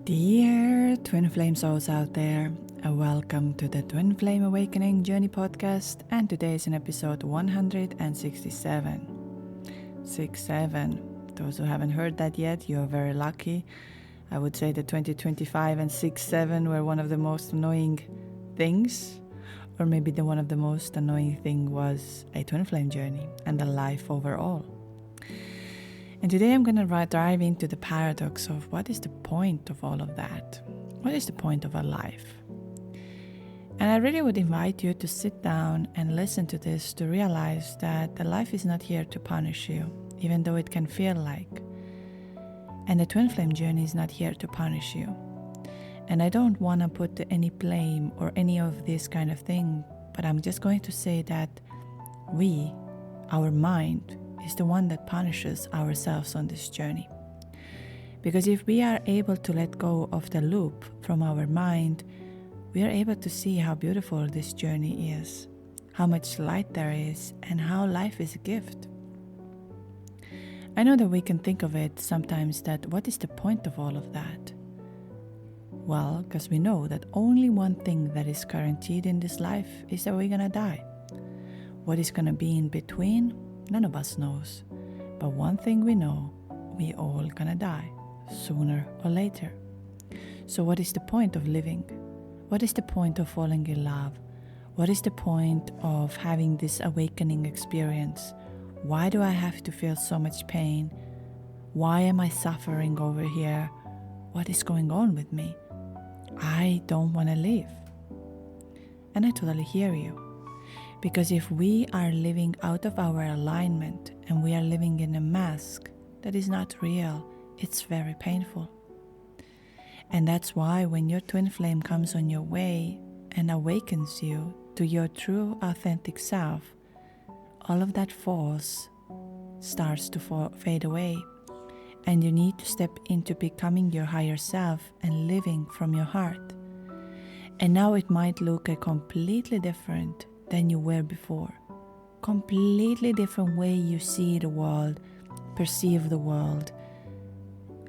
Dear Twin Flame souls out there, welcome to the Twin Flame Awakening Journey podcast, and today is in episode 167. 6-7. Those who haven't heard that yet, you're very lucky. I would say that 2025 and 6-7 were one of the most annoying things, or maybe one of the most annoying thing was a Twin Flame journey and a life overall. And today I'm going to dive into the paradox of what is the point of all of that? What is the point of a life? And I really would invite you to sit down and listen to this to realize that the life is not here to punish you, even though it can feel like. And the Twin Flame journey is not here to punish you. And I don't want to put any blame or any of this kind of thing, but I'm just going to say that our mind, is the one that punishes ourselves on this journey. Because if we are able to let go of the loop from our mind, we are able to see how beautiful this journey is, how much light there is, and how life is a gift. I know that we can think of it sometimes that what is the point of all of that? Well, because we know that only one thing that is guaranteed in this life is that we're gonna die. What is gonna be in between? None of us knows, but one thing we know, we all gonna die, sooner or later. So what is the point of living? What is the point of falling in love? What is the point of having this awakening experience? Why do I have to feel so much pain? Why am I suffering over here? What is going on with me? I don't want to live. And I totally hear you. Because if we are living out of our alignment and we are living in a mask that is not real, it's very painful. And that's why when your twin flame comes on your way and awakens you to your true authentic self, all of that force starts to fade away. And you need to step into becoming your higher self and living from your heart. And now it might look a completely different than you were before. Completely different way you see the world, perceive the world,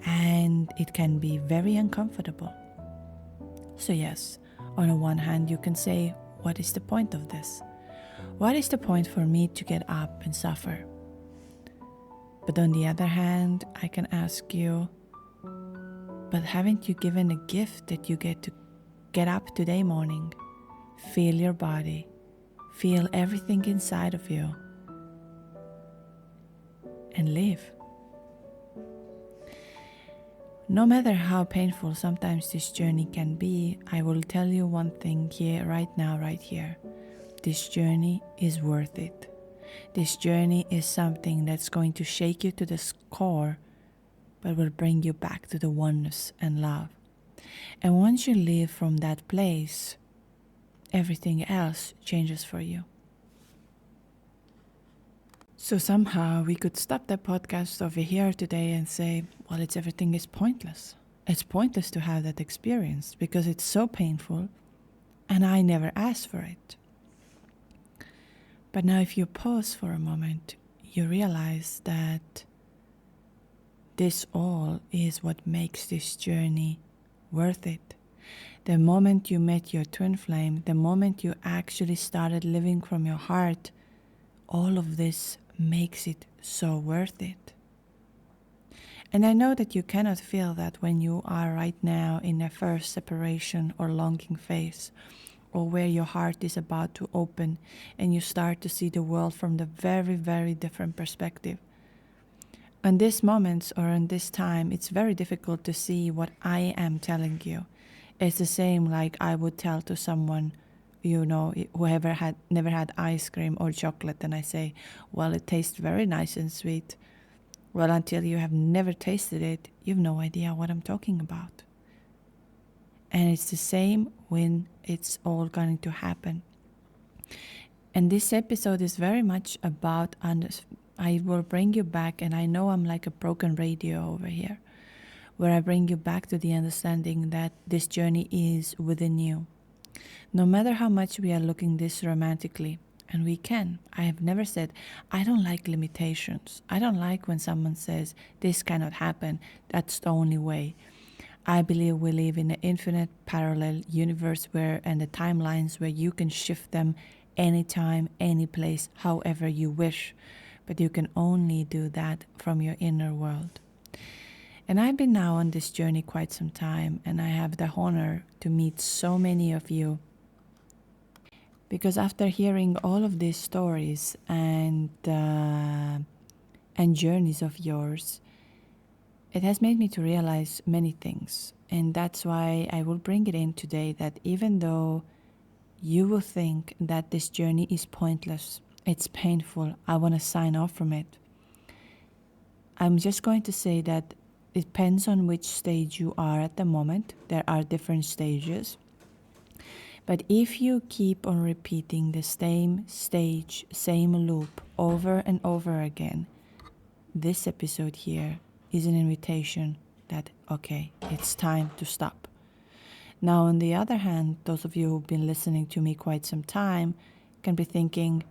and it can be very uncomfortable. So yes, on the one hand you can say, what is the point of this? What is the point for me to get up and suffer? But on the other hand, I can ask you, but haven't you given a gift that you get to get up today morning, feel your body, feel everything inside of you, and live? No matter how painful sometimes this journey can be, I will tell you one thing here, right now, right here. This journey is worth it. This journey is something that's going to shake you to the core, but will bring you back to the oneness and love. And once you live from that place, everything else changes for you. So somehow we could stop the podcast over here today and say, well, everything is pointless. It's pointless to have that experience because it's so painful and I never asked for it. But now if you pause for a moment, you realize that this all is what makes this journey worth it. The moment you met your twin flame, the moment you actually started living from your heart, all of this makes it so worth it. And I know that you cannot feel that when you are right now in a first separation or longing phase, or where your heart is about to open and you start to see the world from the very, very different perspective. On these moments or in this time, it's very difficult to see what I am telling you. It's the same like I would tell to someone, whoever had never had ice cream or chocolate, and I say, well, it tastes very nice and sweet. Well, until you have never tasted it, you have no idea what I'm talking about. And it's the same when it's all going to happen. And this episode is very much about, I will bring you back, and I know I'm like a broken radio over here, where I bring you back to the understanding that this journey is within you. No matter how much we are looking this romantically, and we can. I have never said, I don't like limitations. I don't like when someone says, this cannot happen, that's the only way. I believe we live in an infinite parallel universe and the timelines where you can shift them anytime, any place, however you wish. But you can only do that from your inner world. And I've been now on this journey quite some time, and I have the honor to meet so many of you. Because after hearing all of these stories and journeys of yours, it has made me to realize many things. And that's why I will bring it in today, that even though you will think that this journey is pointless, it's painful, I want to sign off from it, I'm just going to say that it depends on which stage you are at the moment. There are different stages. But if you keep on repeating the same stage, same loop over and over again, this episode here is an invitation that, okay, it's time to stop. Now, on the other hand, those of you who've been listening to me quite some time can be thinking,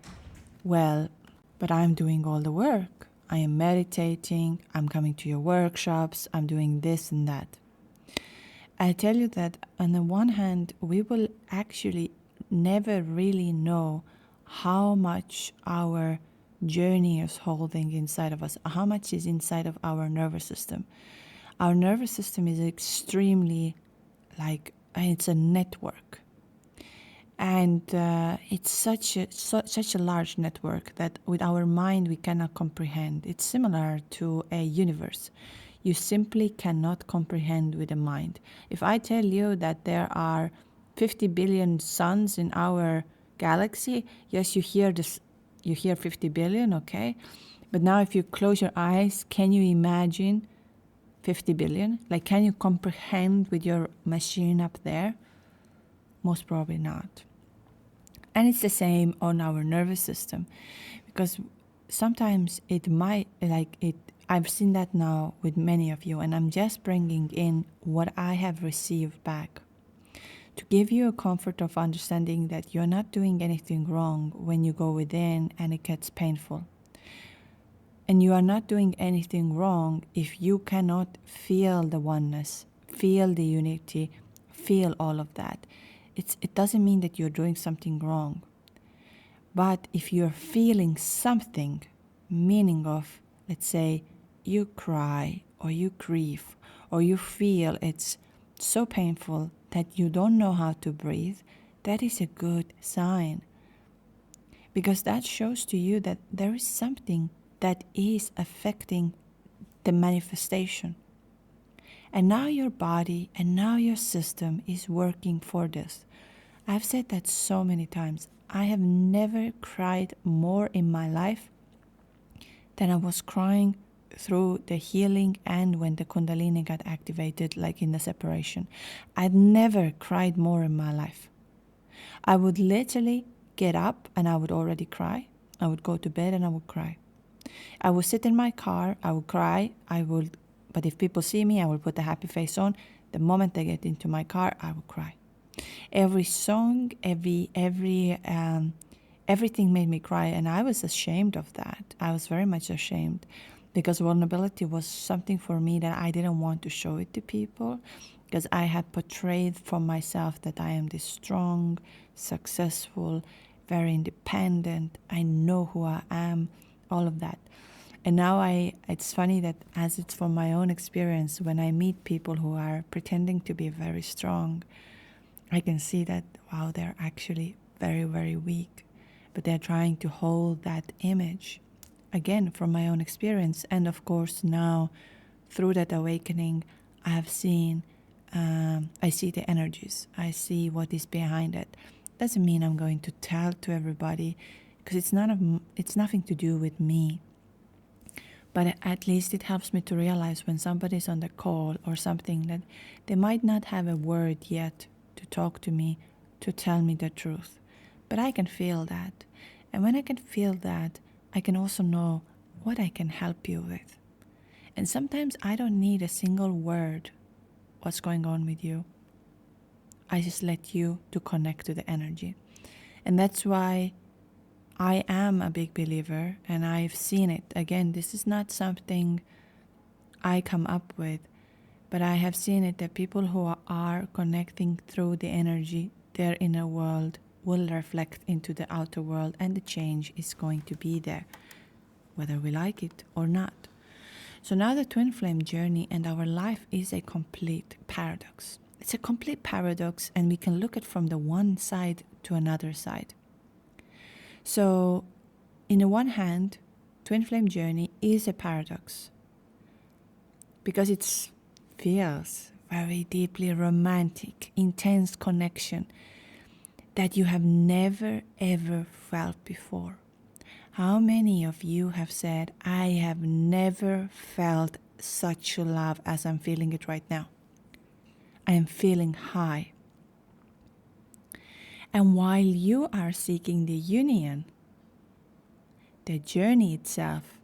well, but I'm doing all the work. I am meditating, I'm coming to your workshops, I'm doing this and that. I tell you that on the one hand, we will actually never really know how much our journey is holding inside of us, how much is inside of our nervous system. Our nervous system is extremely it's a network. And it's such a large network that with our mind we cannot comprehend. It's similar to a universe. You simply cannot comprehend with the mind. If I tell you that there are 50 billion suns in our galaxy, yes, you hear 50 billion, okay? But now if you close your eyes, can you imagine 50 billion? Like, can you comprehend with your machine up there? Most probably not. And it's the same on our nervous system, because sometimes it might, I've seen that now with many of you, and I'm just bringing in what I have received back to give you a comfort of understanding that you're not doing anything wrong when you go within and it gets painful. And you are not doing anything wrong if you cannot feel the oneness, feel the unity, feel all of that. It doesn't mean that you're doing something wrong. But if you're feeling something, meaning of, let's say, you cry or you grieve or you feel it's so painful that you don't know how to breathe, that is a good sign. Because that shows to you that there is something that is affecting the manifestation. And now your body and now your system is working for this. I've said that so many times. I have never cried more in my life than I was crying through the healing and when the Kundalini got activated, like in the separation. I'd never cried more in my life. I would literally get up and I would already cry. I would go to bed and I would cry. I would sit in my car, I would cry, but if people see me, I will put a happy face on. The moment they get into my car, I will cry. Every song, everything made me cry, and I was ashamed of that. I was very much ashamed, because vulnerability was something for me that I didn't want to show it to people, because I had portrayed for myself that I am this strong, successful, very independent, I know who I am, all of that. And now it's funny that as it's from my own experience, when I meet people who are pretending to be very strong, I can see that, wow, they're actually very, very weak. But they're trying to hold that image, again, from my own experience. And of course, now, through that awakening, I have seen, I see the energies. I see what is behind it. Doesn't mean I'm going to tell to everybody, because it's nothing to do with me. But at least it helps me to realize when somebody's on the call or something that they might not have a word yet to talk to me, to tell me the truth. But I can feel that. And when I can feel that, I can also know what I can help you with. And sometimes I don't need a single word, what's going on with you. I just let you to connect to the energy. And that's why I am a big believer, and I've seen it. Again, this is not something I come up with, but I have seen it that people who are connecting through the energy, their inner world will reflect into the outer world, and the change is going to be there, whether we like it or not. So now the twin flame journey and our life is a complete paradox. It's a complete paradox, and we can look at from the one side to another side. So, in the one hand, twin flame journey is a paradox because it feels very deeply romantic, intense connection that you have never ever felt before. How many of you have said, I have never felt such love as I'm feeling it right now? I am feeling high. And while you are seeking the union, the journey itself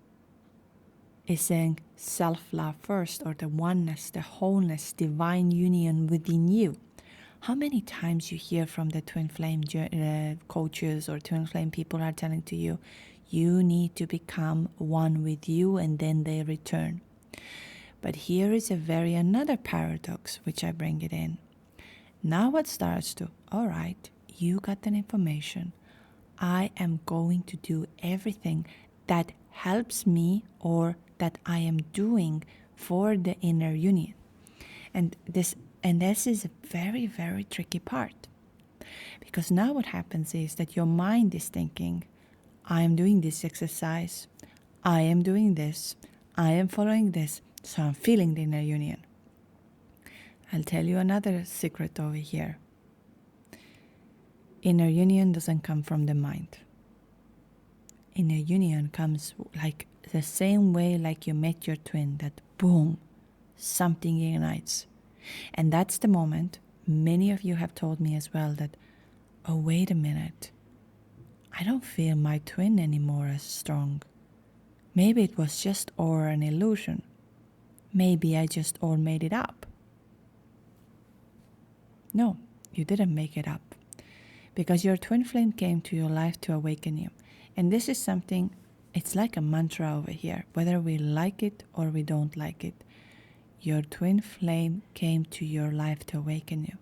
is saying self-love first, or the oneness, the wholeness, divine union within you. How many times you hear from the twin flame coaches or twin flame people are telling to you, you need to become one with you and then they return. But here is another paradox, which I bring it in. Now what starts to, all right, you got that information. I am going to do everything that helps me or that I am doing for the inner union. And this is a very, very tricky part. Because now what happens is that your mind is thinking, I am doing this exercise, I am doing this, I am following this, so I'm feeling the inner union. I'll tell you another secret over here. Inner union doesn't come from the mind. Inner union comes like the same way like you met your twin, that boom, something ignites. And that's the moment many of you have told me as well that, oh, wait a minute, I don't feel my twin anymore as strong. Maybe it was just or an illusion. Maybe I just all made it up. No, you didn't make it up. Because your twin flame came to your life to awaken you. And this is something, it's like a mantra over here, whether we like it or we don't like it. Your twin flame came to your life to awaken you.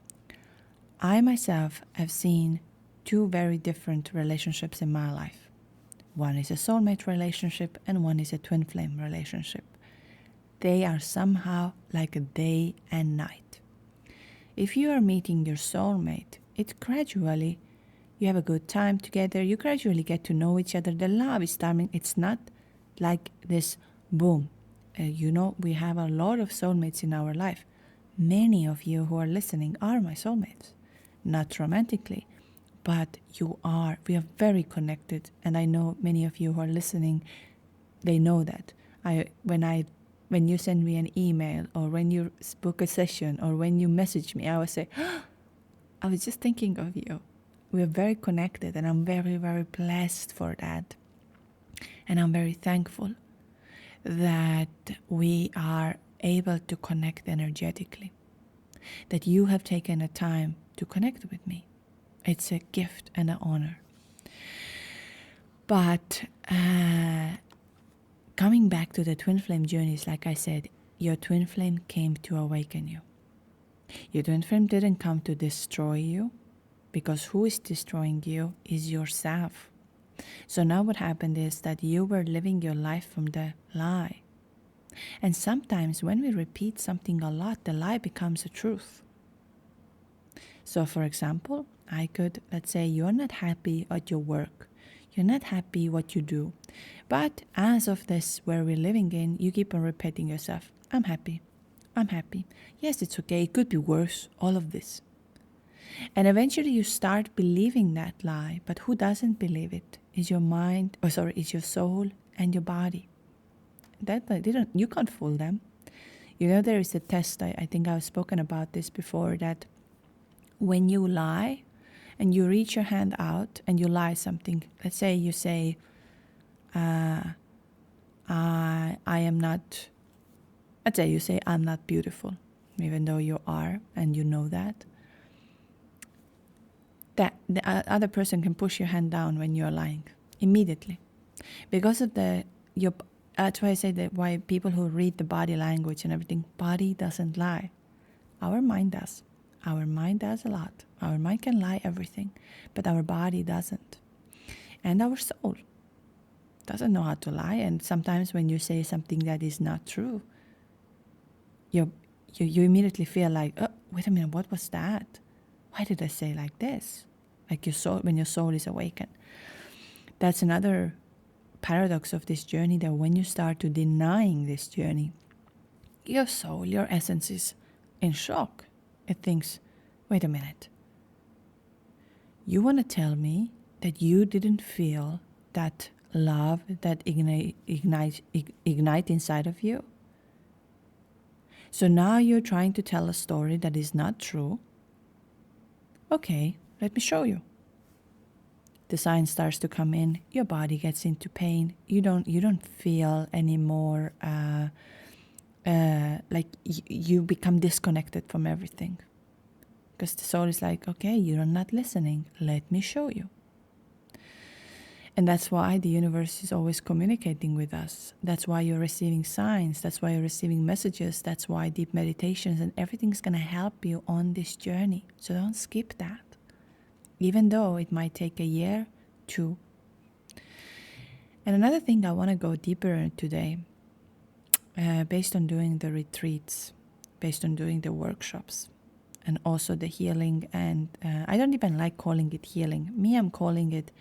I myself have seen two very different relationships in my life. One is a soulmate relationship and one is a twin flame relationship. They are somehow like a day and night. If you are meeting your soulmate, it gradually, you have a good time together, you gradually get to know each other, the love is starting. It's not like this boom. We have a lot of soulmates in our life. Many of you who are listening are my soulmates. Not romantically, but we are very connected. And I know many of you who are listening, they know that. When you send me an email or when you book a session or when you message me, I will say, I was just thinking of you. We are very connected and I'm very, very blessed for that. And I'm very thankful that we are able to connect energetically. That you have taken a time to connect with me. It's a gift and an honor. But coming back to the twin flame journeys, like I said, your twin flame came to awaken you. Your twin flame didn't come to destroy you, because who is destroying you is yourself. So now what happened is that you were living your life from the lie. And sometimes when we repeat something a lot, the lie becomes a truth. So for example, let's say you're not happy at your work. You're not happy what you do. But as of this, where we're living in, you keep on repeating yourself, I'm happy. I'm happy. Yes, it's okay. It could be worse. All of this. And eventually you start believing that lie. But who doesn't believe it? Is your mind, is your soul and your body. You can't fool them. There is a test, I think I've spoken about this before, that when you lie and you reach your hand out and you lie something, let's say you say, I am not, let's say you say, I'm not beautiful, even though you are and you know that the other person can push your hand down when you're lying immediately, because of your That's why I say that why people who read the body language and everything, body doesn't lie. Our mind does. Our mind does a lot. Our mind can lie everything, but our body doesn't. And our soul doesn't know how to lie. And sometimes when you say something that is not true, you immediately feel like, oh, wait a minute, what was that? Why did I say like this? Like your soul, when your soul is awakened. That's another paradox of this journey, that when you start to denying this journey, your soul, your essence is in shock. It thinks, wait a minute. You want to tell me that you didn't feel that love that ignite inside of you? So now you're trying to tell a story that is not true. Okay, let me show you. The sign starts to come in. Your body gets into pain. You don't feel anymore like you become disconnected from everything, because the soul is like, okay, you're not listening. Let me show you. And that's why the universe is always communicating with us. That's why you're receiving signs. That's why you're receiving messages. That's why deep meditations and everything's going to help you on this journey. So don't skip that. Even though it might take a year, 2. And another thing I want to go deeper in today, based on doing the retreats, based on doing the workshops, and also the healing. And I don't even like calling it healing. I'm calling it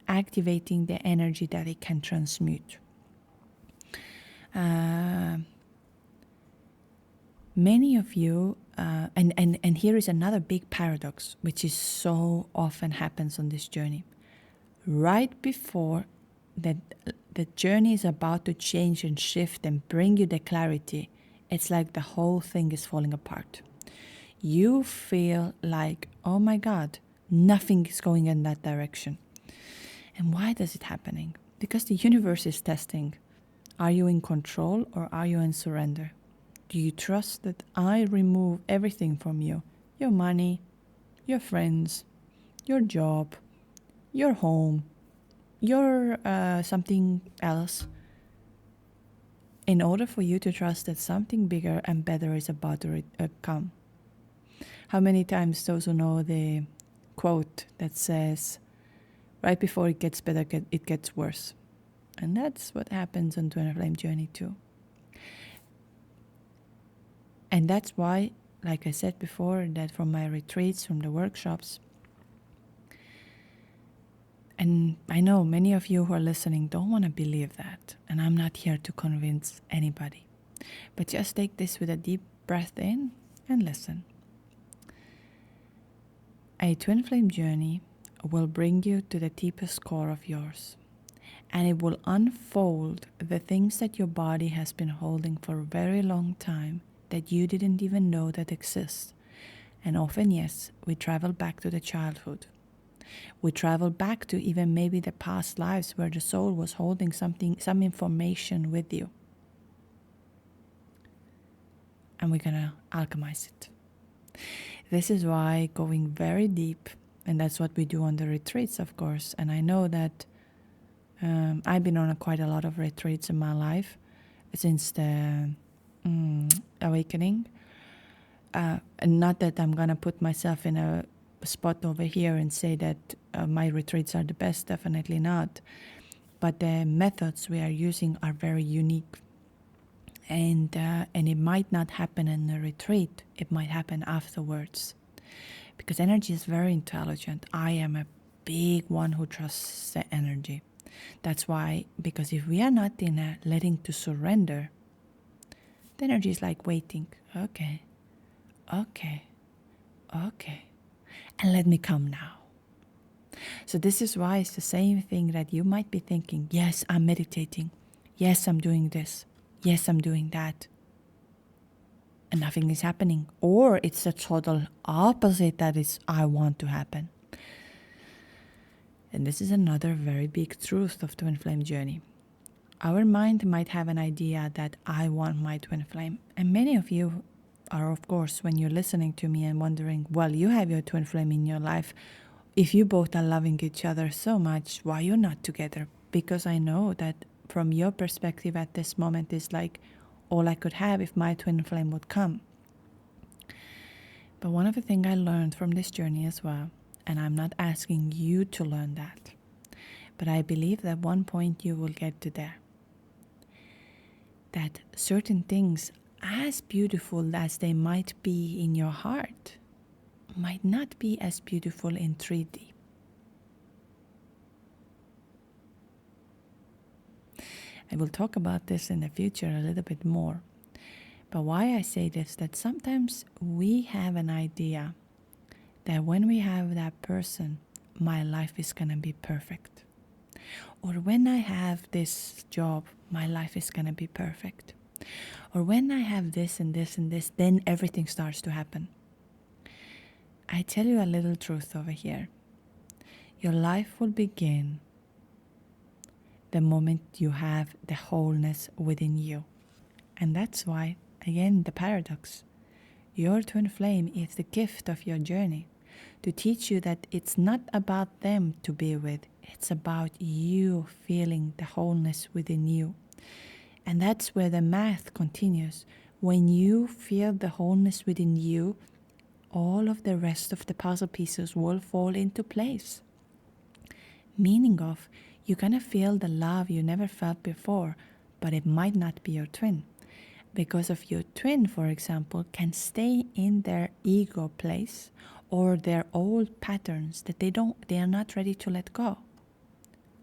activating the energy that it can transmute. Many of you, and here is another big paradox, which is so often happens on this journey. Right before the journey is about to change and shift and bring you the clarity, it's like the whole thing is falling apart. You feel like, oh my God, nothing is going in that direction. And why is it happening? Because the universe is testing. Are you in control or are you in surrender? Do you trust that I remove everything from you? Your money, your friends, your job, your home, your something else, in order for you to trust that something bigger and better is about to come. How many times those who know the quote that says, right before it gets better, it gets worse. And that's what happens on Twin Flame Journey too. And that's why, like I said before, that from my retreats, from the workshops, and I know many of you who are listening don't want to believe that. And I'm not here to convince anybody. But just take this with a deep breath in and listen. A Twin Flame Journey will bring you to the deepest core of yours. And it will unfold the things that your body has been holding for a very long time that you didn't even know that exist. And often, yes, we travel back to the childhood. We travel back to even maybe the past lives where the soul was holding something, some information with you. And we're gonna alchemize it. This is why going very deep, and that's what we do on the retreats, of course. And I know that I've been on quite a lot of retreats in my life since the awakening. And not that I'm gonna put myself in a spot over here and say that my retreats are the best, definitely not. But the methods we are using are very unique. And it might not happen in the retreat, it might happen afterwards. Because energy is very intelligent. I am a big one who trusts the energy. That's why, because if we are not in a letting to surrender, the energy is like waiting. Okay. And let me come now. So this is why it's the same thing that you might be thinking, yes, I'm meditating. Yes, I'm doing this. Yes, I'm doing that. And nothing is happening. Or it's the total opposite that is I want to happen. And this is another very big truth of Twin Flame Journey. Our mind might have an idea that I want my twin flame. And many of you are, of course, when you're listening to me and wondering, well, you have your twin flame in your life. If you both are loving each other so much, why you're not together? Because I know that from your perspective at this moment is like all I could have if my twin flame would come. But one of the things I learned from this journey as well, and I'm not asking you to learn that, but I believe that one point you will get to there, that certain things, as beautiful as they might be in your heart, might not be as beautiful in 3D. I will talk about this in the future a little bit more. But why I say this, that sometimes we have an idea that when we have that person, my life is going to be perfect. Or when I have this job, my life is going to be perfect. Or when I have this and this and this, then everything starts to happen. I tell you a little truth over here. Your life will begin the moment you have the wholeness within you. And that's why, again, the paradox. Your twin flame is the gift of your journey to teach you that it's not about them to be with. It's about you feeling the wholeness within you. And that's where the math continues. When you feel the wholeness within you, all of the rest of the puzzle pieces will fall into place. Meaning of, you're going to feel the love you never felt before, but it might not be your twin. Because of your twin, for example, can stay in their ego place or their old patterns that they are not ready to let go.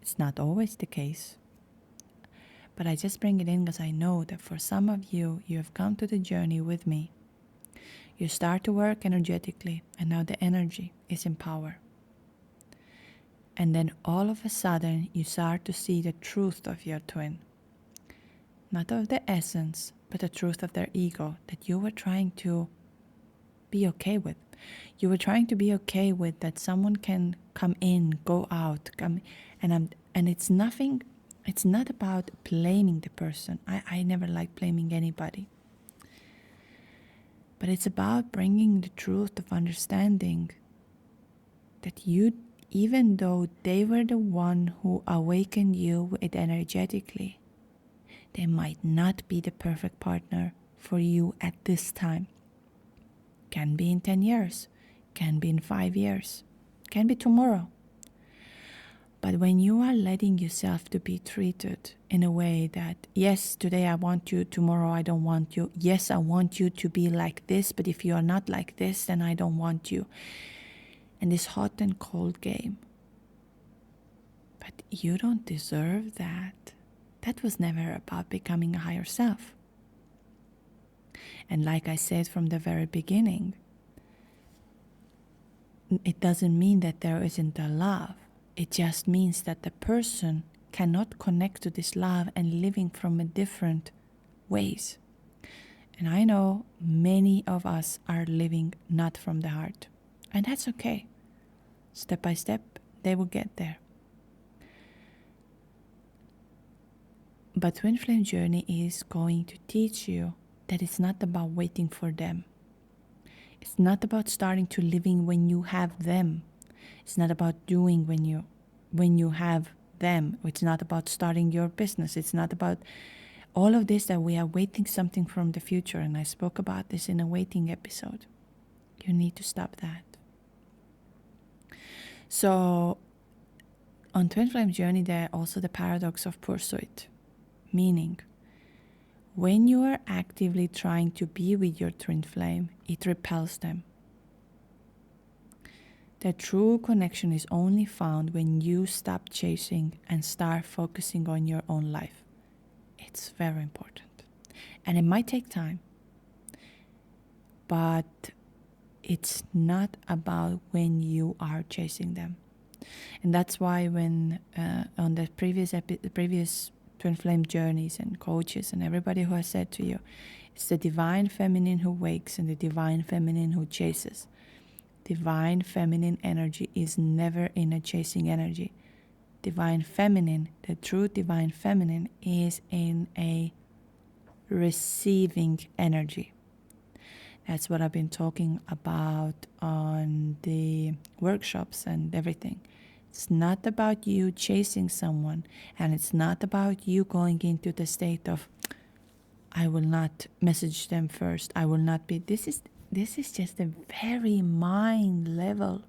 It's not always the case. But I just bring it in because I know that for some of you, you have come to the journey with me. You start to work energetically, and now the energy is in power. And then all of a sudden, you start to see the truth of your twin. Not of the essence, but the truth of their ego that you were trying to be okay with. You were trying to be okay with that someone can come in, go out, and it's nothing. It's not about blaming the person. I never like blaming anybody. But it's about bringing the truth of understanding that you, even though they were the one who awakened you energetically, they might not be the perfect partner for you at this time. Can be in 10 years, can be in 5 years, can be tomorrow. But when you are letting yourself to be treated in a way that, yes, today I want you, tomorrow I don't want you. Yes, I want you to be like this, but if you are not like this, then I don't want you. And this hot and cold game. But you don't deserve that. That was never about becoming a higher self. And like I said from the very beginning, it doesn't mean that there isn't a love. It just means that the person cannot connect to this love and living from a different ways. And I know many of us are living not from the heart. And that's okay. Step by step, they will get there. But Twin Flame Journey is going to teach you that it's not about waiting for them. It's not about starting to living when you have them. It's not about doing when you have them. It's not about starting your business. It's not about all of this that we are waiting something from the future. And I spoke about this in a waiting episode. You need to stop that. So on Twin Flame Journey, there are also the paradox of pursuit. Meaning, when you are actively trying to be with your twin flame, it repels them. The true connection is only found when you stop chasing and start focusing on your own life. It's very important. And it might take time. But it's not about when you are chasing them. And that's why when on the previous Twin Flame journeys and coaches and everybody who has said to you, it's the divine feminine who wakes and the divine feminine who chases. Divine feminine energy is never in a chasing energy. Divine feminine, the true divine feminine, is in a receiving energy. That's what I've been talking about on the workshops and everything. It's not about you chasing someone, and it's not about you going into the state of, I will not message them first. I will not be. This is just a very mind level.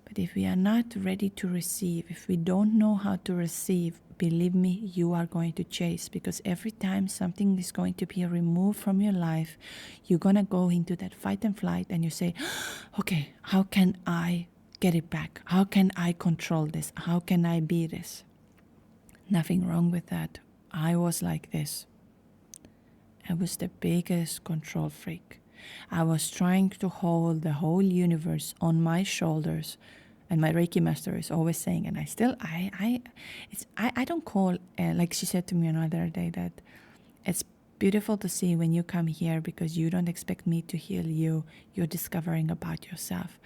But if we are not ready to receive, if we don't know how to receive, believe me, you are going to chase, because every time something is going to be removed from your life, you're going to go into that fight and flight, and you say, okay, how can I get it back? How can I control this? How can I be this? Nothing wrong with that. I was like this. I was the biggest control freak. I was trying to hold the whole universe on my shoulders, and my Reiki master is always saying, and I don't call, like she said to me another day, that it's beautiful to see when you come here, because you don't expect me to heal you. You're discovering about yourself.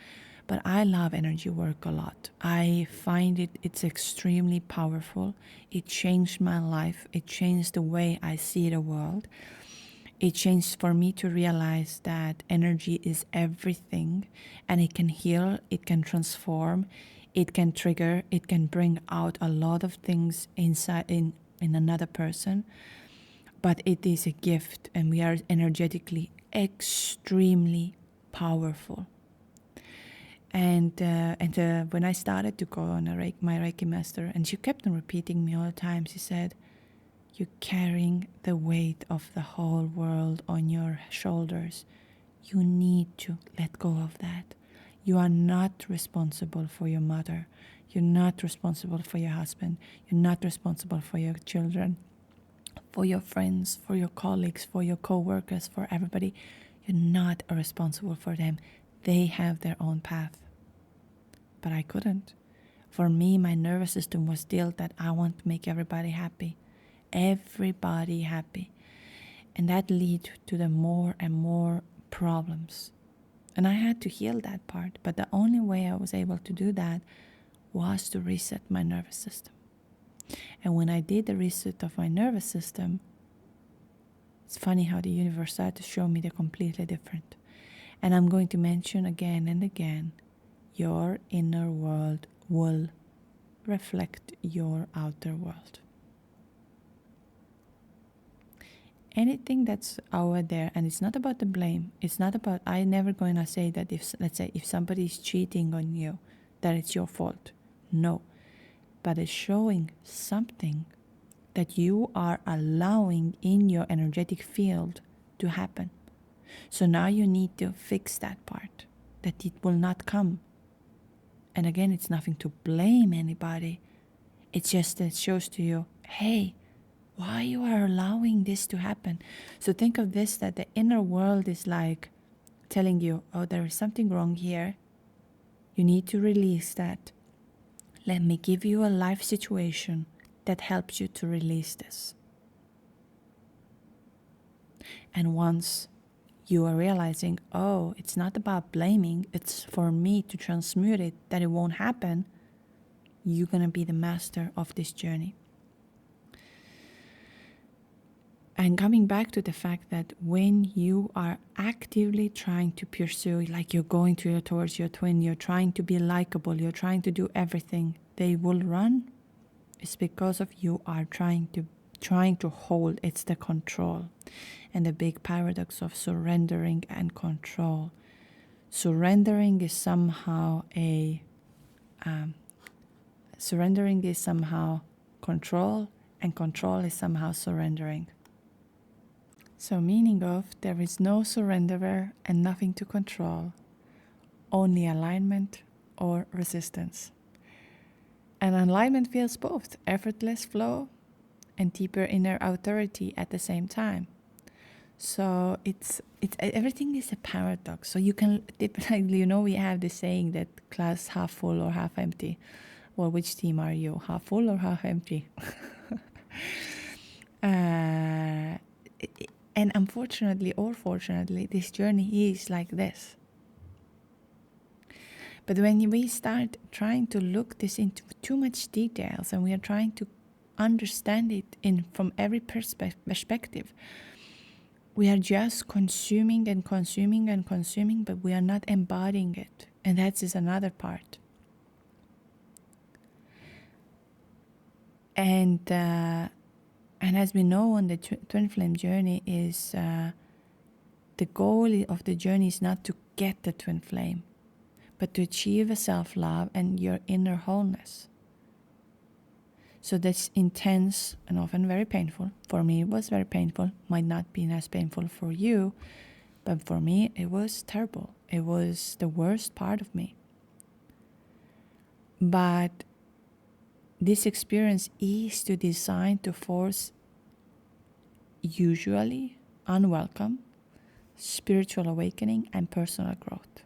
But I love energy work a lot. I find it's extremely powerful. It changed my life. It changed the way I see the world. It changed for me to realize that energy is everything, and it can heal, it can transform, it can trigger, it can bring out a lot of things inside in another person. But it is a gift, and we are energetically extremely powerful. And when I started to go on my Reiki master, and she kept on repeating me all the time, she said, you're carrying the weight of the whole world on your shoulders. You need to let go of that. You are not responsible for your mother. You're not responsible for your husband. You're not responsible for your children, for your friends, for your colleagues, for your co-workers, for everybody. You're not responsible for them. They have their own path. But I couldn't. For me, my nervous system was built that I want to make everybody happy. Everybody happy. And that lead to the more and more problems. And I had to heal that part. But the only way I was able to do that was to reset my nervous system. And when I did the reset of my nervous system, it's funny how the universe started to show me the completely different. And I'm going to mention again and again, your inner world will reflect your outer world. Anything that's out there, and it's not about the blame. It's not about, I never going to say that if, let's say, if somebody is cheating on you, that it's your fault. No. But it's showing something that you are allowing in your energetic field to happen. So now you need to fix that part, that it will not come. And again, it's nothing to blame anybody. It's just that it shows to you, hey, why you are allowing this to happen. So think of this, that the inner world is like telling you, oh, there is something wrong here. You need to release that. Let me give you a life situation that helps you to release this. And once you are realizing, oh, it's not about blaming, it's for me to transmute it, that it won't happen, you're going to be the master of this journey. And coming back to the fact that when you are actively trying to pursue, like you're going towards your twin, you're trying to be likable, you're trying to do everything they will run, it's because of you are trying to hold. It's the control. And the big paradox of surrendering and control. Surrendering is somehow control, and control is somehow surrendering. So meaning of, there is no surrenderer and nothing to control, only alignment or resistance. And alignment feels both effortless flow and deeper inner authority at the same time. So it's everything is a paradox. So you can, we have this saying that glass half full or half empty. Well, which team are you? Half full or half empty? And unfortunately or fortunately, this journey is like this. But when we start trying to look this into too much details, and we are trying to understand it from every perspective, we are just consuming and consuming and consuming, but we are not embodying it. And that is another part. And as we know on the twin flame journey is the goal of the journey is not to get the twin flame, but to achieve a self-love and your inner wholeness. So that's intense and often very painful. For me, it was very painful. Might not be as painful for you, but for me, it was terrible. It was the worst part of me. But this experience is designed to force usually unwelcome spiritual awakening and personal growth.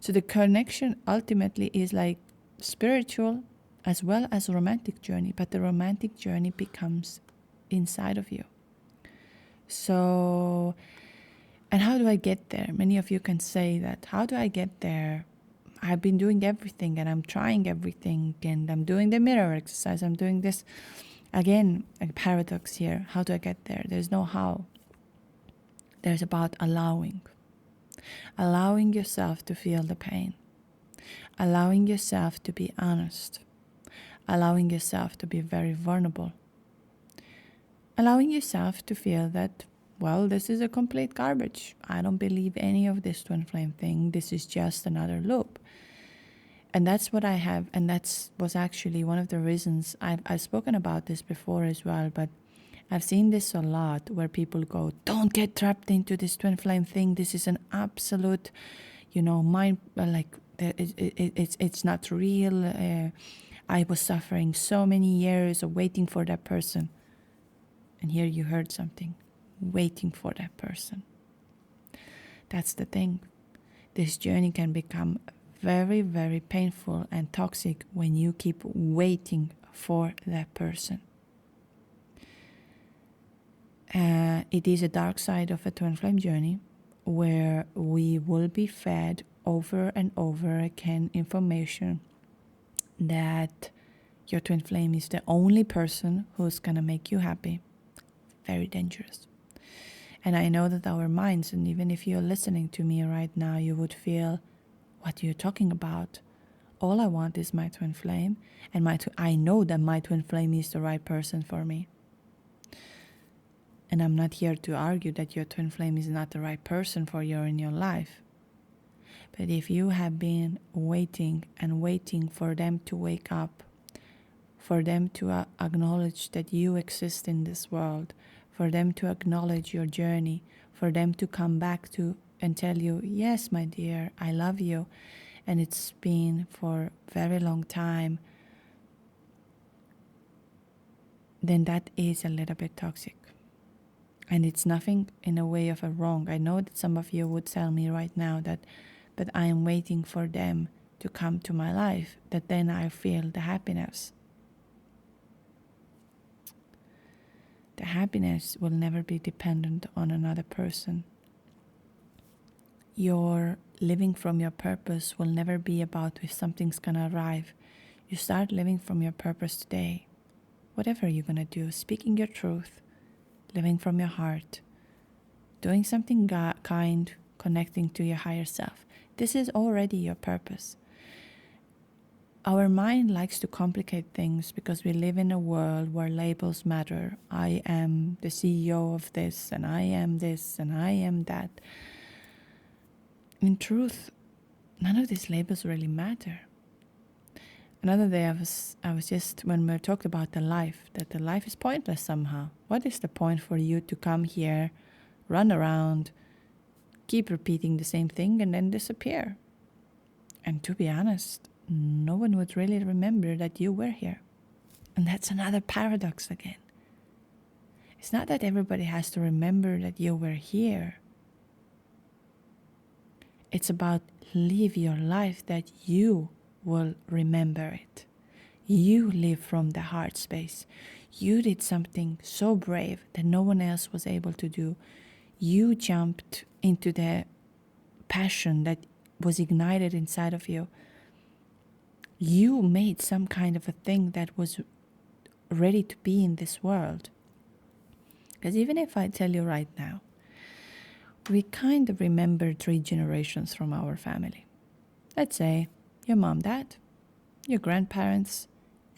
So the connection ultimately is like spiritual as well as romantic journey, but the romantic journey becomes inside of you. So, and how do I get there? Many of you can say that, how do I get there? I've been doing everything and I'm trying everything and I'm doing the mirror exercise, I'm doing this. Again, a paradox here. How do I get there? There's no how. There's about allowing. Allowing yourself to feel the pain. Allowing yourself to be honest. Allowing yourself to be very vulnerable. Allowing yourself to feel that, well, this is a complete garbage. I don't believe any of this twin flame thing. This is just another loop. And that's what I have, and that was actually one of the reasons I've spoken about this before as well, but I've seen this a lot where people go, don't get trapped into this twin flame thing. This is an absolute, mind, it's not real. I was suffering so many years of waiting for that person. And here you heard something, waiting for that person. That's the thing. This journey can become very, very painful and toxic when you keep waiting for that person. It is a dark side of a twin flame journey where we will be fed over and over again information that your twin flame is the only person who's going to make you happy. Very dangerous. And I know that our minds, and even if you're listening to me right now, you would feel, what you're talking about. All I want is my twin flame, and I know that my twin flame is the right person for me. And I'm not here to argue that your twin flame is not the right person for you in your life. But if you have been waiting and waiting for them to wake up, for them to acknowledge that you exist in this world, for them to acknowledge your journey, for them to come back to and tell you, yes, my dear, I love you, and it's been for a very long time, then that is a little bit toxic. And it's nothing in a way of a wrong. I know that some of you would tell me right now that, but I am waiting for them to come to my life, that then I feel the happiness. The happiness will never be dependent on another person. Your living from your purpose will never be about if something's gonna arrive. You start living from your purpose today. Whatever you're gonna do, speaking your truth, living from your heart, doing something kind, connecting to your higher self. This is already your purpose. Our mind likes to complicate things because we live in a world where labels matter. I am the CEO of this, and I am this, and I am that. In truth, none of these labels really matter. Another day I was just, when we talked about the life, that the life is pointless somehow. What is the point for you to come here, run around, keep repeating the same thing and then disappear? And to be honest, no one would really remember that you were here. And that's another paradox again. It's not that everybody has to remember that you were here. It's about live your life that you will remember it. You live from the heart space. You did something so brave that no one else was able to do. You jumped into the passion that was ignited inside of you. You made some kind of a thing that was ready to be in this world. Because even if I tell you right now, we kind of remember 3 generations from our family. Let's say your mom, dad, your grandparents,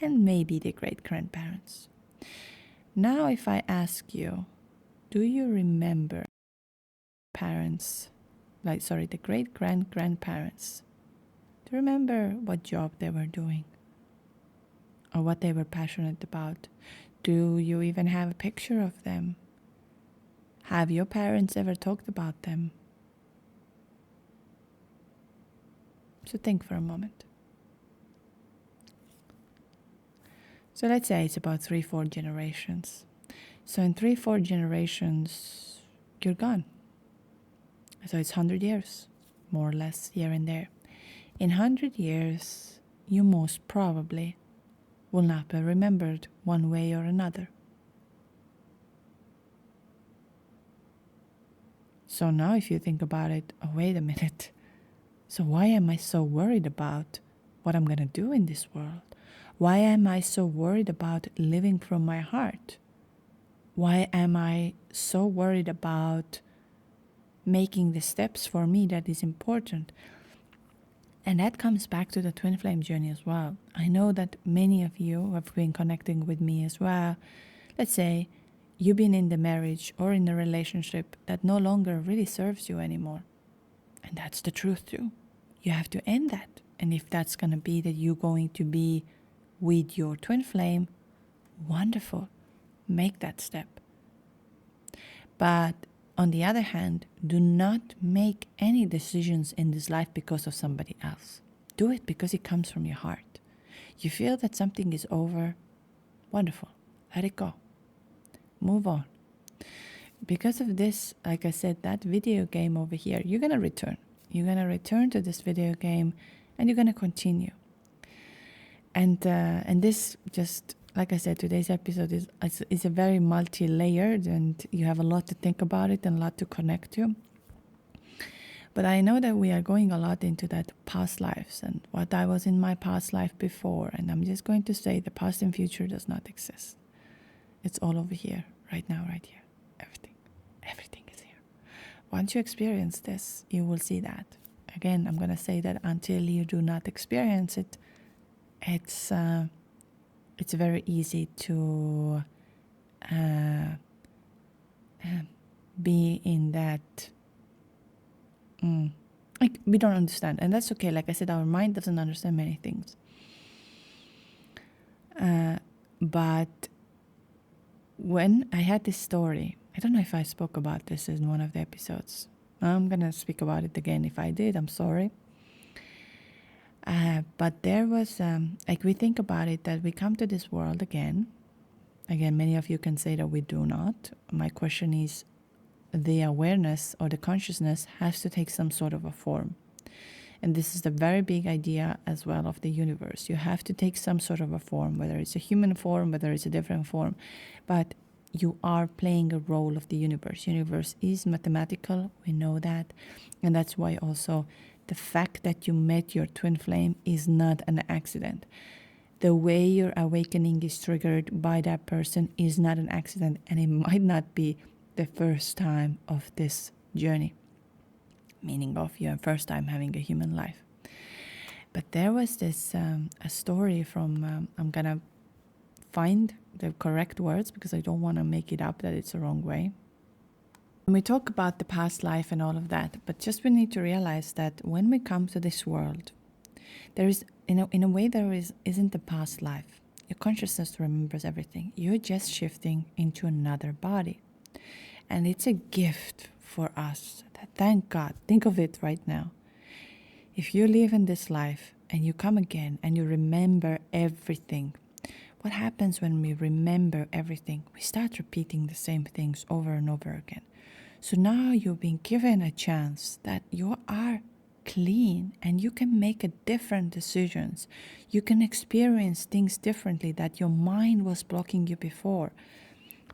and maybe the great-grandparents. Now if I ask you, do you remember the great-grandparents? Do you remember what job they were doing? Or what they were passionate about? Do you even have a picture of them? Have your parents ever talked about them? So think for a moment. So let's say it's about 3-4 generations. So in 3-4 generations, you're gone. So it's 100 years, more or less, here and there. In 100 years, you most probably will not be remembered one way or another. So now if you think about it, oh, wait a minute. So why am I so worried about what I'm going to do in this world? Why am I so worried about living from my heart? Why am I so worried about making the steps for me that is important? And that comes back to the twin flame journey as well. I know that many of you have been connecting with me as well. Let's say you've been in the marriage or in a relationship that no longer really serves you anymore. And that's the truth too. You have to end that. And if that's going to be that you're going to be with your twin flame, wonderful. Make that step. But on the other hand, do not make any decisions in this life because of somebody else. Do it because it comes from your heart. You feel that something is over, wonderful. Let it go. Move on. Because of this, like I said, that video game over here, you're going to return. You're going to return to this video game and you're going to continue. And this, just like I said, today's episode is a very multi-layered, and you have a lot to think about it and a lot to connect to. But I know that we are going a lot into that past lives and what I was in my past life before. And I'm just going to say the past and future does not exist. It's all over here, right now, right here. Everything is here. Once you experience this, you will see that. Again, I'm going to say that until you do not experience it, it's very easy to be in that like we don't understand, and that's okay. Like I said, our mind doesn't understand many things, but when I had this story, I don't know if I spoke about this in one of the episodes. I'm gonna speak about it again. If I did, I'm sorry. But there was, like we think about it, that we come to this world again. Again, many of you can say that we do not. My question is, the awareness or the consciousness has to take some sort of a form. And this is the very big idea as well of the universe. You have to take some sort of a form, whether it's a human form, whether it's a different form. But you are playing a role of the universe. Universe is mathematical, we know that. And that's why also the fact that you met your twin flame is not an accident. The way your awakening is triggered by that person is not an accident, and it might not be the first time of this journey, meaning of your first time having a human life. But there was this a story from, I'm going to find the correct words because I don't want to make it up that it's the wrong way. When we talk about the past life and all of that, but just we need to realize that when we come to this world, there is, in a way, there isn't a past life. Your consciousness remembers everything. You're just shifting into another body. And it's a gift for us. That, thank God. Think of it right now. If you live in this life and you come again and you remember everything, what happens when we remember everything? We start repeating the same things over and over again. So now you've been given a chance that you are clean and you can make a different decisions. You can experience things differently that your mind was blocking you before.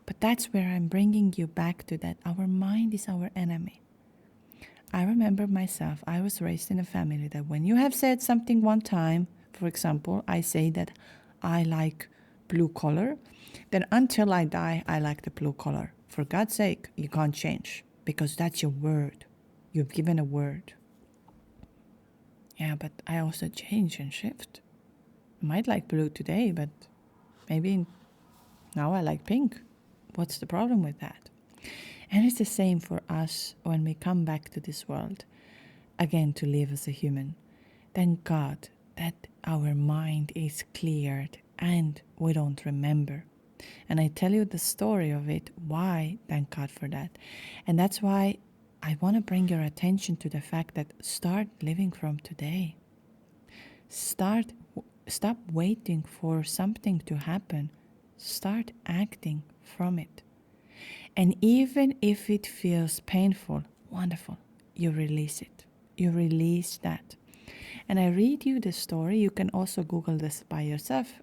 But that's where I'm bringing you back to that. Our mind is our enemy. I remember myself, I was raised in a family that when you have said something one time, for example, I say that I like blue color, then until I die, I like the blue color. For God's sake, you can't change because that's your word. You've given a word. Yeah, but I also change and shift. I might like blue today, but maybe now I like pink. What's the problem with that? And it's the same for us when we come back to this world, again to live as a human. Thank God that our mind is cleared and we don't remember. And I tell you the story of it, why, thank God for that. And that's why I want to bring your attention to the fact that start living from today. Stop waiting for something to happen. Start acting from it. And even if it feels painful, wonderful, you release it. You release that. And I read you the story. You can also Google this by yourself.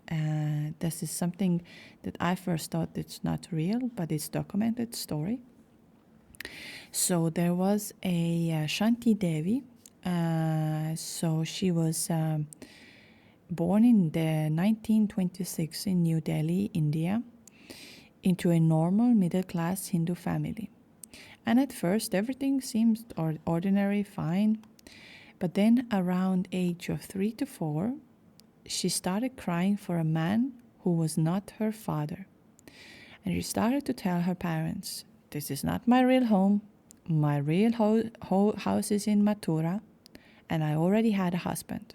This is something that I first thought it's not real, but it's documented story. So there was a Shanti Devi. So she was born in the 1926 in New Delhi, India, into a normal middle-class Hindu family. And at first everything seemed ordinary, fine. But then around age of 3 to 4, she started crying for a man who was not her father. And she started to tell her parents, this is not my real home. My real house is in Mathura, and I already had a husband.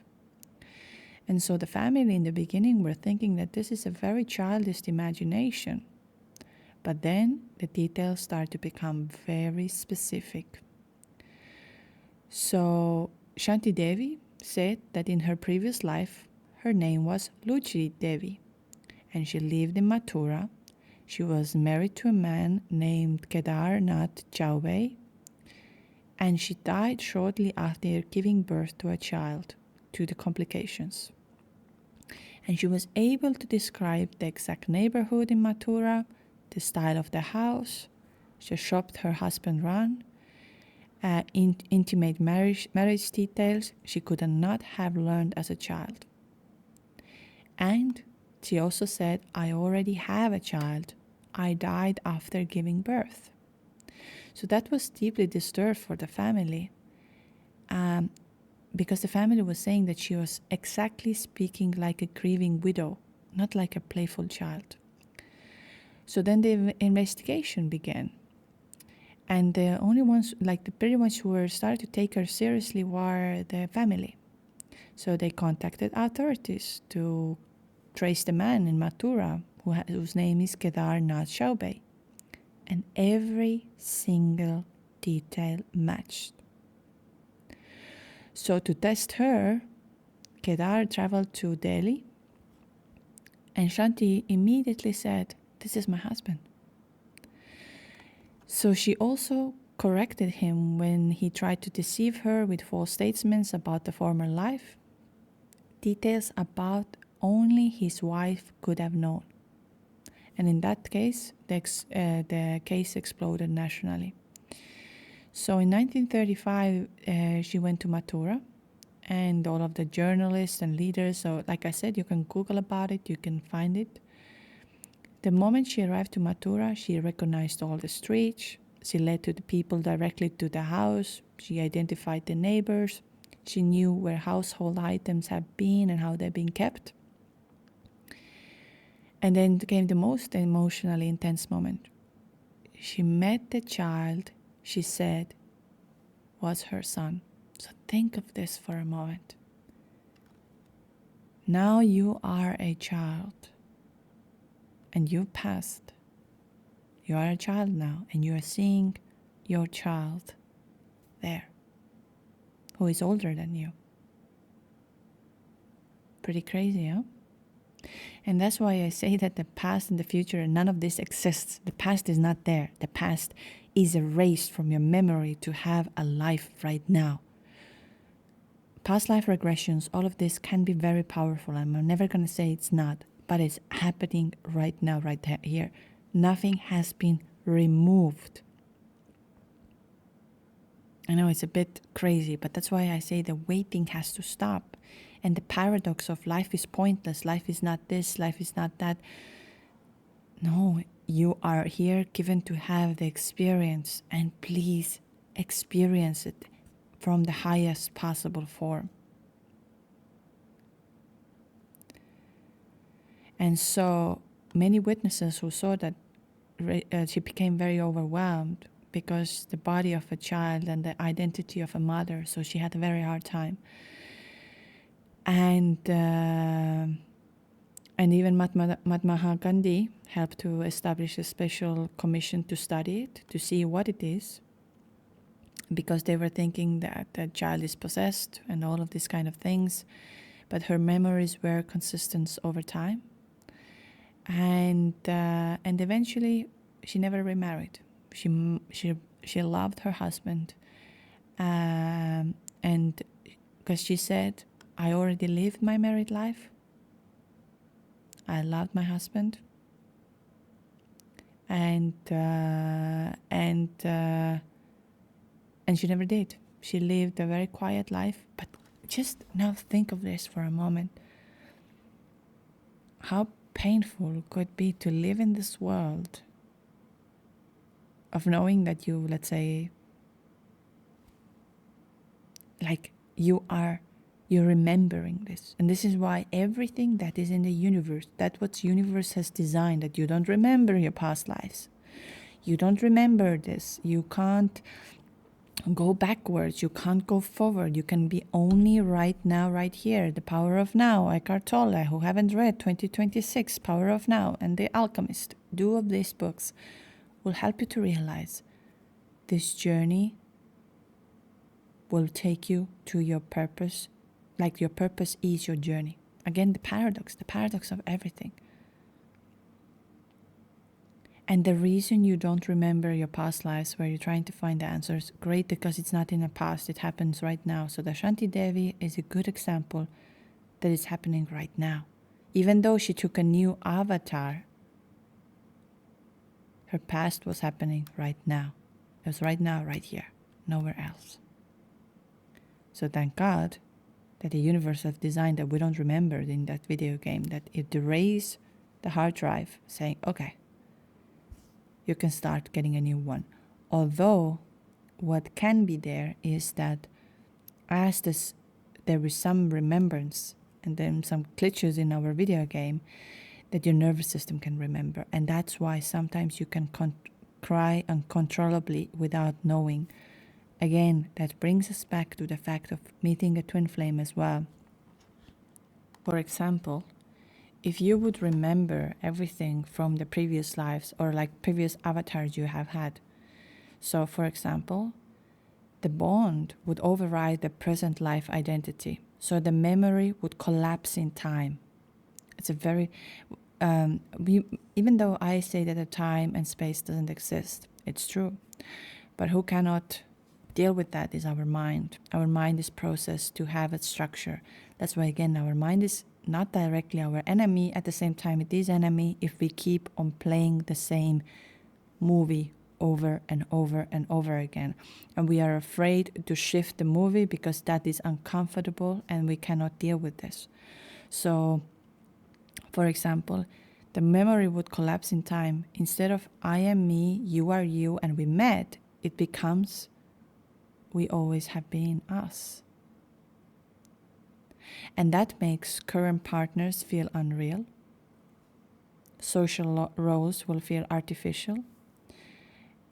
And so the family in the beginning were thinking that this is a very childish imagination. But then the details start to become very specific. So Shanti Devi said that in her previous life, her name was Luchi Devi, and she lived in Mathura. She was married to a man named Kedarnath Chaubey, and she died shortly after giving birth to a child due to complications. And she was able to describe the exact neighborhood in Mathura, the style of the house, the shop her husband ran, intimate marriage details she could not have learned as a child. And she also said, I already have a child. I died after giving birth. So that was deeply disturbed for the family, because the family was saying that she was exactly speaking like a grieving widow, not like a playful child. So then the investigation began. And the only ones, pretty much who were started to take her seriously were the family. So they contacted authorities to trace the man in Mathura whose name is Kedarnath Chaubey. And every single detail matched. So to test her, Kedar traveled to Delhi, and Shanti immediately said, this is my husband. So she also corrected him when he tried to deceive her with false statements about the former life, details about only his wife could have known. And in that case, the case exploded nationally. So in 1935, she went to Mathura, and all of the journalists and leaders, so like I said, you can Google about it, you can find it. The moment she arrived to Mathura, she recognized all the streets. She led to the people directly to the house. She identified the neighbors. She knew where household items had been and how they've been kept. And then came the most emotionally intense moment. She met the child she said was her son. So think of this for a moment. Now you are a child. And you've passed. You are a child now, and you are seeing your child there, who is older than you. Pretty crazy, huh? And that's why I say that the past and the future, none of this exists. The past is not there. The past is erased from your memory to have a life right now. Past life regressions, all of this can be very powerful. I'm never going to say it's not. But it's happening right now, right here. Nothing has been removed. I know it's a bit crazy, but that's why I say the waiting has to stop. And the paradox of life is pointless. Life is not this, life is not that. No, you are here given to have the experience, and please experience it from the highest possible form. And so many witnesses who saw that she became very overwhelmed because the body of a child and the identity of a mother, so she had a very hard time. And even Mahatma Gandhi helped to establish a special commission to study it, to see what it is, because they were thinking that the child is possessed and all of these kind of things, but her memories were consistent over time. And eventually she never remarried. She loved her husband, and because she said, I already lived my married life. I loved my husband, and she never did. She lived a very quiet life. But just now think of this for a moment. How painful it could be to live in this world of knowing that you, let's say, like you're remembering this. And this is why everything that is in the universe, that what universe has designed, that you don't remember your past lives. You don't remember this. You can't go backwards. You can't go forward. You can be only right now, right here. The Power of Now, Eckhart Tolle, who haven't read 2026, Power of Now, and The Alchemist, two of these books will help you to realize this journey will take you to your purpose. Like your purpose is your journey. Again, the paradox of everything. And the reason you don't remember your past lives where you're trying to find the answers, great, because it's not in the past, it happens right now. So the Shanti Devi is a good example that is happening right now. Even though she took a new avatar, her past was happening right now. It was right now, right here, nowhere else. So thank God that the universe has designed that we don't remember in that video game, that it erases the hard drive, saying, okay, you can start getting a new one. Although what can be there is that as there is some remembrance and then some glitches in our video game that your nervous system can remember. And that's why sometimes you can cry uncontrollably without knowing. Again, that brings us back to the fact of meeting a twin flame as well. For example, if you would remember everything from the previous lives or like previous avatars you have had. So for example, the bond would override the present life identity. So the memory would collapse in time. It's a very, even though I say that the time and space doesn't exist, it's true. But who cannot deal with that is our mind. Our mind is processed to have its structure. That's why, again, our mind is not directly our enemy. At the same time, it is enemy if we keep on playing the same movie over and over and over again. And we are afraid to shift the movie because that is uncomfortable and we cannot deal with this. So, for example, the memory would collapse in time. Instead of I am me, you are you, and we met, it becomes we always have been us. And that makes current partners feel unreal. Social roles will feel artificial.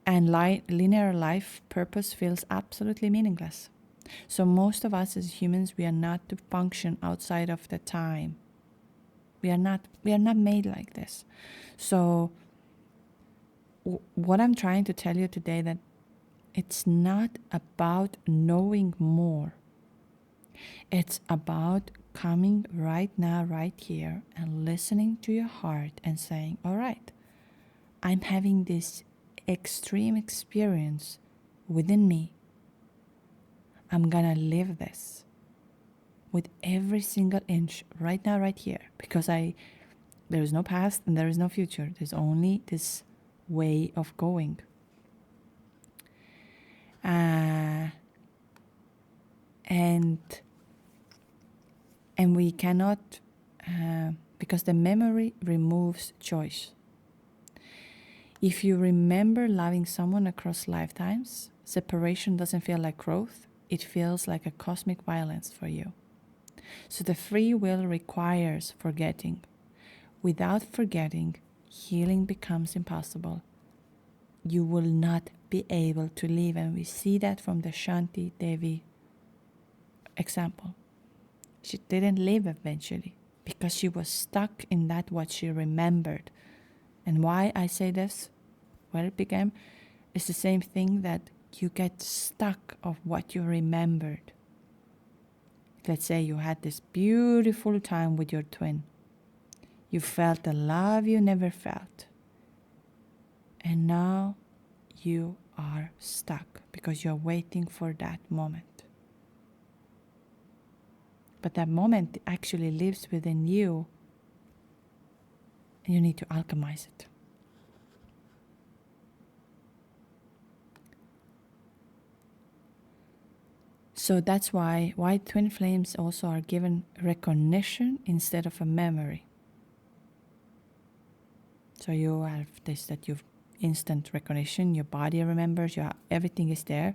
And linear life purpose feels absolutely meaningless. So most of us as humans, we are not to function outside of the time. We are not made like this. So what I'm trying to tell you today, that it's not about knowing more. It's about coming right now, right here, and listening to your heart and saying, all right, I'm having this extreme experience within me. I'm gonna live this with every single inch right now, right here, because there is no past and there is no future. There's only this way of going. And we cannot, because the memory removes choice. If you remember loving someone across lifetimes, separation doesn't feel like growth. It feels like a cosmic violence for you. So the free will requires forgetting. without forgetting, healing becomes impossible. You will not be able to live, and we see that from the Shanti Devi example. She didn't live eventually because she was stuck in that what she remembered. And why I say this, where it began, is the same thing that you get stuck of what you remembered. Let's say you had this beautiful time with your twin. You felt the love you never felt. And now you are stuck because you're waiting for that moment. But that moment actually lives within you, and you need to alchemize it. So that's why twin flames also are given recognition instead of a memory. So you have this, that you've instant recognition, your body remembers, everything is there,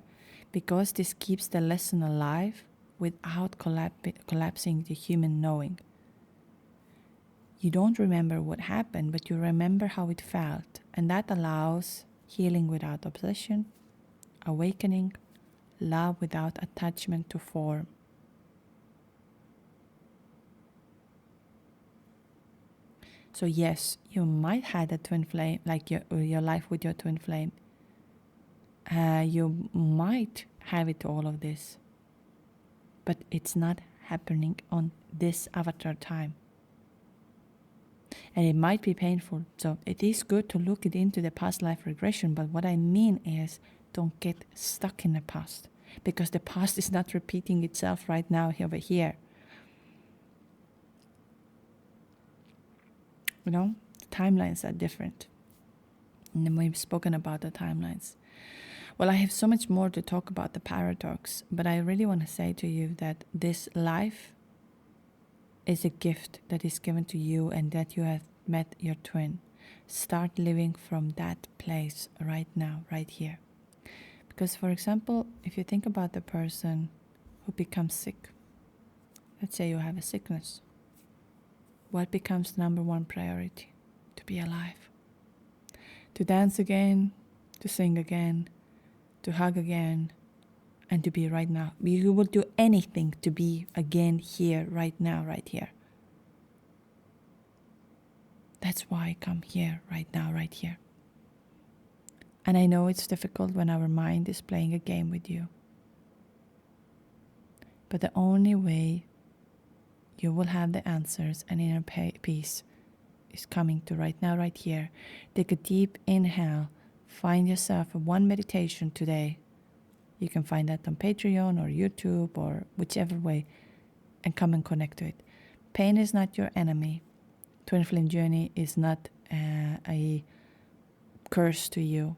because this keeps the lesson alive without collapsing the human knowing. You don't remember what happened, but you remember how it felt, and that allows healing without obsession, awakening, love without attachment to form. So yes, you might have a twin flame, like your life with your twin flame. You might have it, all of this, but it's not happening on this avatar time. And it might be painful. So it is good to look into the past life regression, but what I mean is, don't get stuck in the past, because the past is not repeating itself right now over here. You know, the timelines are different. And then we've spoken about the timelines. Well, I have so much more to talk about the paradox, but I really want to say to you that this life is a gift that is given to you, and that you have met your twin. Start living from that place right now, right here. Because, for example, if you think about the person who becomes sick, let's say you have a sickness, what becomes the number one priority? To be alive. To dance again, to sing again, to hug again, and to be right now. You will do anything to be again here, right now, right here. That's why I come here, right now, right here. And I know it's difficult when our mind is playing a game with you. But the only way you will have the answers and inner peace is coming to right now, right here. Take a deep inhale. Find yourself one meditation today. You can find that on Patreon or YouTube or whichever way, and come and connect to it. Pain is not your enemy. Twin Flame Journey is not a curse to you.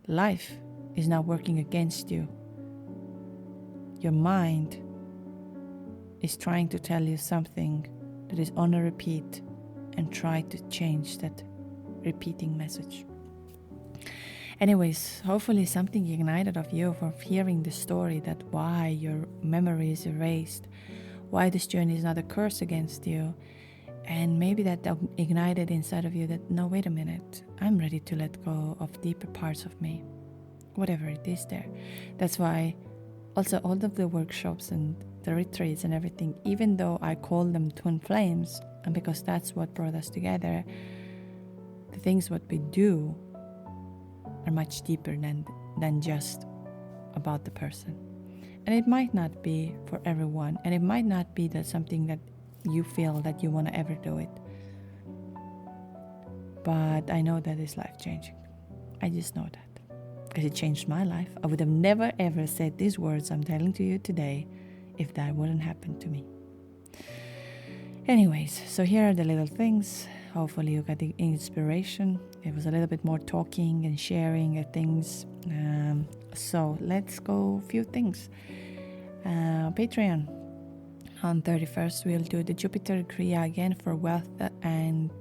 Life is not working against you. Your mind is trying to tell you something that is on a repeat, and try to change that repeating message. Anyways, hopefully something ignited of you from hearing the story, that why your memory is erased, why this journey is not a curse against you, and maybe that ignited inside of you that, no, wait a minute, I'm ready to let go of deeper parts of me, whatever it is there. That's why also all of the workshops and the retreats and everything, even though I call them twin flames, and because that's what brought us together, the things what we do are much deeper than just about the person. And it might not be for everyone, and it might not be that something that you feel that you want to ever do it. But I know that it's life-changing. I just know that, because it changed my life. I would have never ever said these words I'm telling to you today if that wouldn't happen to me. Anyways, so here are the little things. Hopefully you got the inspiration. It was a little bit more talking and sharing things. So let's go a few things. Patreon. On 31st, we'll do the Jupiter Kriya again for wealth and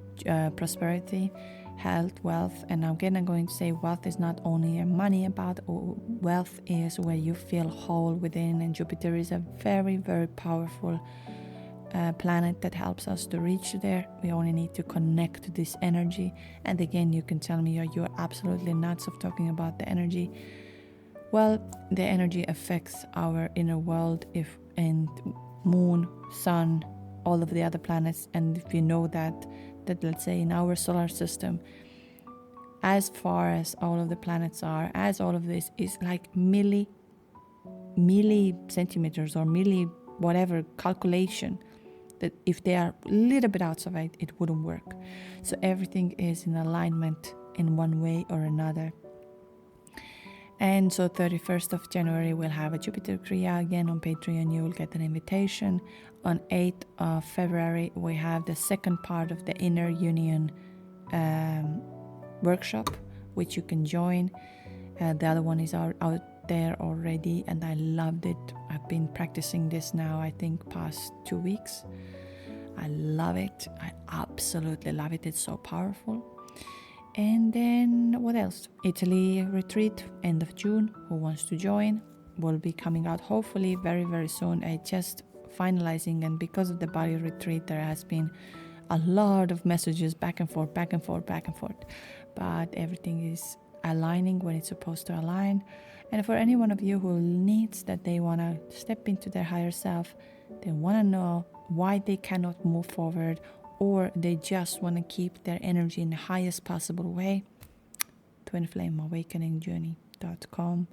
prosperity, health, wealth. And again, I'm going to say wealth is not only money about. Wealth is where you feel whole within. And Jupiter is a very, very powerful planet that helps us to reach there. We only need to connect to this energy. And again, you can tell me you're absolutely nuts of talking about the energy. Well, the energy affects our inner world, and moon, sun, all of the other planets. And if you know that let's say in our solar system, as far as all of the planets are, as all of this is like milli centimeters or milli whatever calculation, that if they are a little bit outside, it wouldn't work. So everything is in alignment in one way or another. And so 31st of January, we'll have a Jupiter Kriya again on Patreon. You will get an invitation. On 8th of February, we have the second part of the Inner Union workshop, which you can join. The other one is out there already, and I loved it. I've been practicing this now, I think, past 2 weeks. I love it. I absolutely love it. It's so powerful. And then what else? Italy retreat, end of June. Who wants to join? Will be coming out hopefully very, very soon. I just finalizing, and because of the Bali retreat, there has been a lot of messages back and forth. But everything is aligning when it's supposed to align. And for any one of you who needs that, they want to step into their higher self, they want to know why they cannot move forward, or they just want to keep their energy in the highest possible way, twinflameawakeningjourney.com.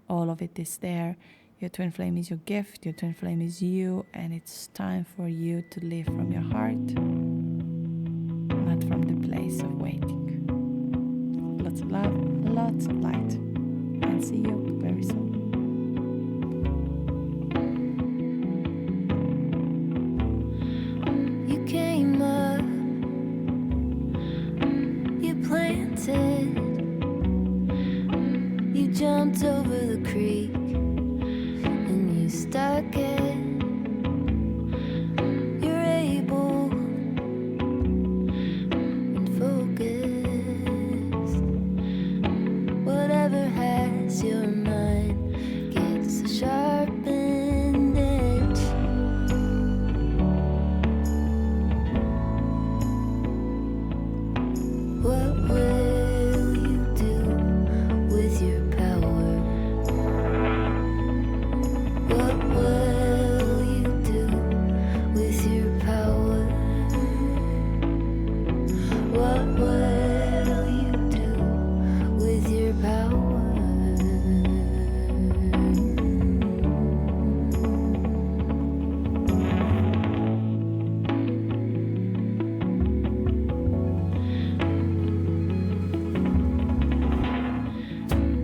All of it is there. Your twin flame is your gift. Your twin flame is you. And it's time for you to live from your heart, not from the place of waiting. Lots of love, lots of light. And see you very soon. Jumped over the creek and you stuck it. You're able and focused. Whatever has your mind gets a sharpened edge. What will you do with your power? What will you do with your power? What will you do with your power?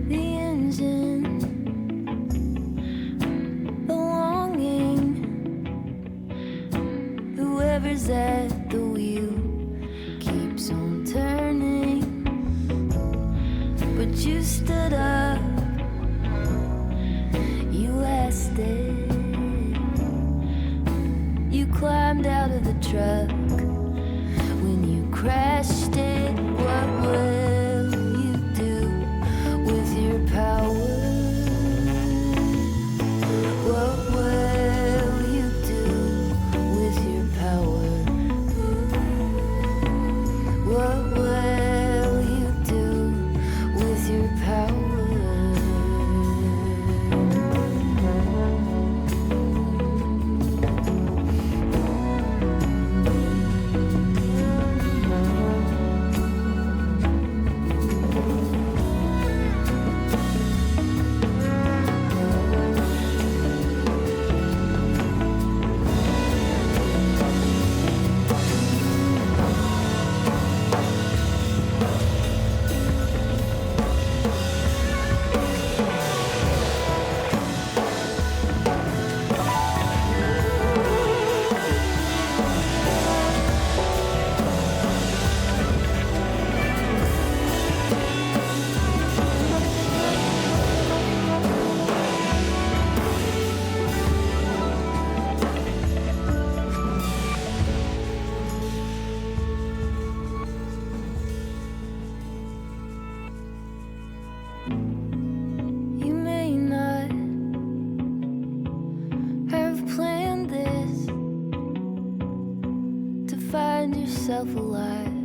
The engine, the longing, whoever's at the wheel keeps on turning. But you stood up, you lasted, you climbed out of the truck when you crashed it. What will you do with your power? What will you do with your power? What will you do with your power? find yourself alive.